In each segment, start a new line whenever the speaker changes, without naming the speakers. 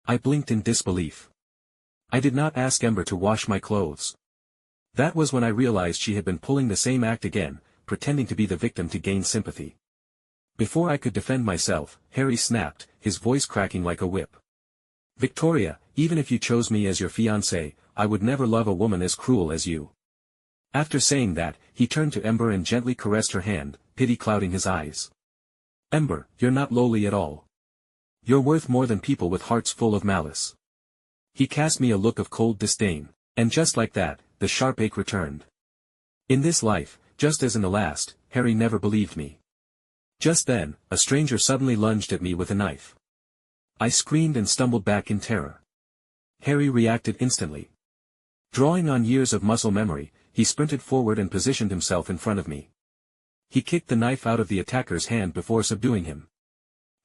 I blinked in disbelief. I did not ask Ember to wash my clothes. That was when I realized she had been pulling the same act again, pretending to be the victim to gain sympathy. Before I could defend myself, Harry snapped, his voice cracking like a whip. Victoria, even if you chose me as your fiancé, I would never love a woman as cruel as you. After saying that, he turned to Ember and gently caressed her hand, pity clouding his eyes. Ember, you're not lowly at all. You're worth more than people with hearts full of malice. He cast me a look of cold disdain, and just like that, the sharp ache returned. In this life, just as in the last, Harry never believed me. Just then, a stranger suddenly lunged at me with a knife. I screamed and stumbled back in terror. Harry reacted instantly. Drawing on years of muscle memory, he sprinted forward and positioned himself in front of me. He kicked the knife out of the attacker's hand before subduing him.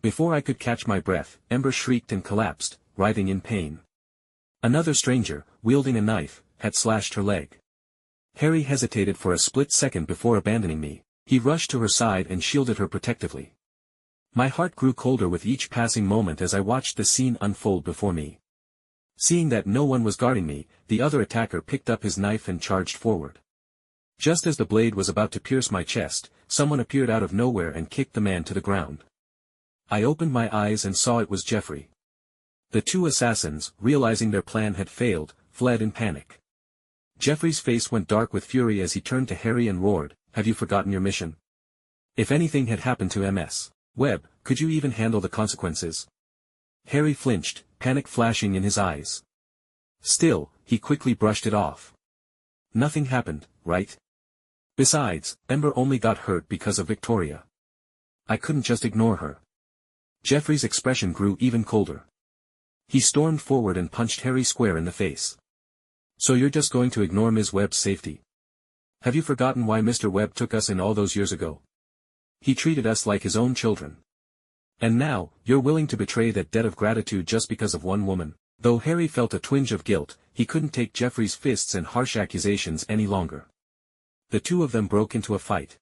Before I could catch my breath, Ember shrieked and collapsed, writhing in pain. Another stranger, wielding a knife, had slashed her leg. Harry hesitated for a split second before abandoning me. He rushed to her side and shielded her protectively. My heart grew colder with each passing moment as I watched the scene unfold before me. Seeing that no one was guarding me, the other attacker picked up his knife and charged forward. Just as the blade was about to pierce my chest, someone appeared out of nowhere and kicked the man to the ground. I opened my eyes and saw it was Jeffrey. The two assassins, realizing their plan had failed, fled in panic. Jeffrey's face went dark with fury as he turned to Harry and roared, "Have you forgotten your mission? If anything had happened to Ms. Webb, could you even handle the consequences?" Harry flinched, panic flashing in his eyes. Still, he quickly brushed it off. Nothing happened, right? Besides, Ember only got hurt because of Victoria. I couldn't just ignore her. Jeffrey's expression grew even colder. He stormed forward and punched Harry square in the face. "So you're just going to ignore Ms. Webb's safety? Have you forgotten why Mr. Webb took us in all those years ago? He treated us like his own children. And now, you're willing to betray that debt of gratitude just because of one woman?" Though Harry felt a twinge of guilt, he couldn't take Jeffrey's fists and harsh accusations any longer. The two of them broke into a fight.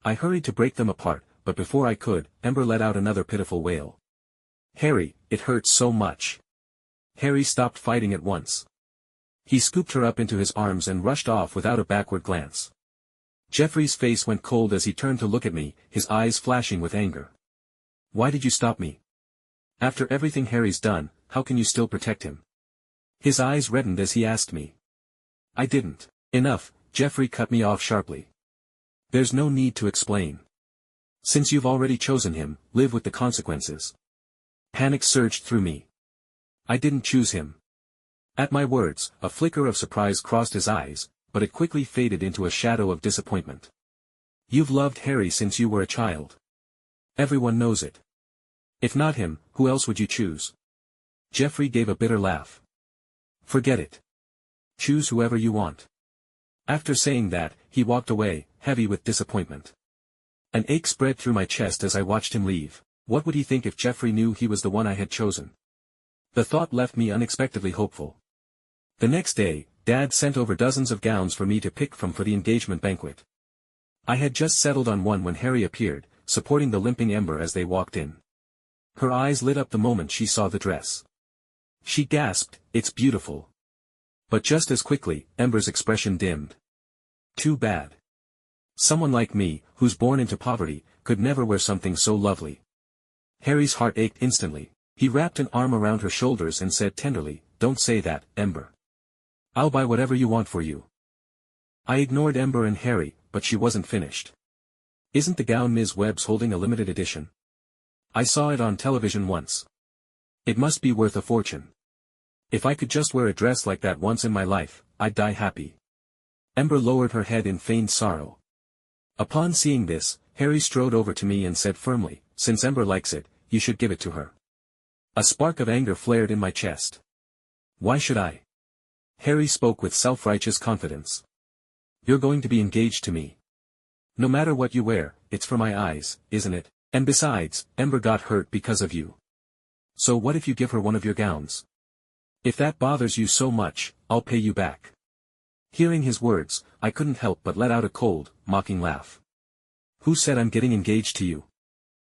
I hurried to break them apart, but before I could, Ember let out another pitiful wail. "Harry, it hurts so much." Harry stopped fighting at once. He scooped her up into his arms and rushed off without a backward glance. Jeffrey's face went cold as he turned to look at me, his eyes flashing with anger. "Why did you stop me? After everything Harry's done, how can you still protect him?" His eyes reddened as he asked me. "I didn't." "Enough," Jeffrey cut me off sharply. "There's no need to explain. Since you've already chosen him, live with the consequences." Panic surged through me. I didn't choose him. At my words, a flicker of surprise crossed his eyes, but it quickly faded into a shadow of disappointment. "You've loved Harry since you were a child. Everyone knows it. If not him, who else would you choose?" Jeffrey gave a bitter laugh. "Forget it. Choose whoever you want." After saying that, he walked away, heavy with disappointment. An ache spread through my chest as I watched him leave. What would he think if Jeffrey knew he was the one I had chosen? The thought left me unexpectedly hopeful. The next day, Dad sent over dozens of gowns for me to pick from for the engagement banquet. I had just settled on one when Harry appeared, supporting the limping Ember as they walked in. Her eyes lit up the moment she saw the dress. She gasped, "It's beautiful." But just as quickly, Ember's expression dimmed. Too bad. Someone like me, who's born into poverty, could never wear something so lovely. Harry's heart ached instantly. He wrapped an arm around her shoulders and said tenderly, "Don't say that, Ember. I'll buy whatever you want for you." I ignored Ember and Harry, but she wasn't finished. "Isn't the gown Ms. Webb's holding a limited edition? I saw it on television once. It must be worth a fortune. If I could just wear a dress like that once in my life, I'd die happy." Ember lowered her head in feigned sorrow. Upon seeing this, Harry strode over to me and said firmly, "Since Ember likes it, you should give it to her." A spark of anger flared in my chest. "Why should I?" Harry spoke with self-righteous confidence. "You're going to be engaged to me. No matter what you wear, it's for my eyes, isn't it? And besides, Ember got hurt because of you. So what if you give her one of your gowns? If that bothers you so much, I'll pay you back." Hearing his words, I couldn't help but let out a cold, mocking laugh. "Who said I'm getting engaged to you?"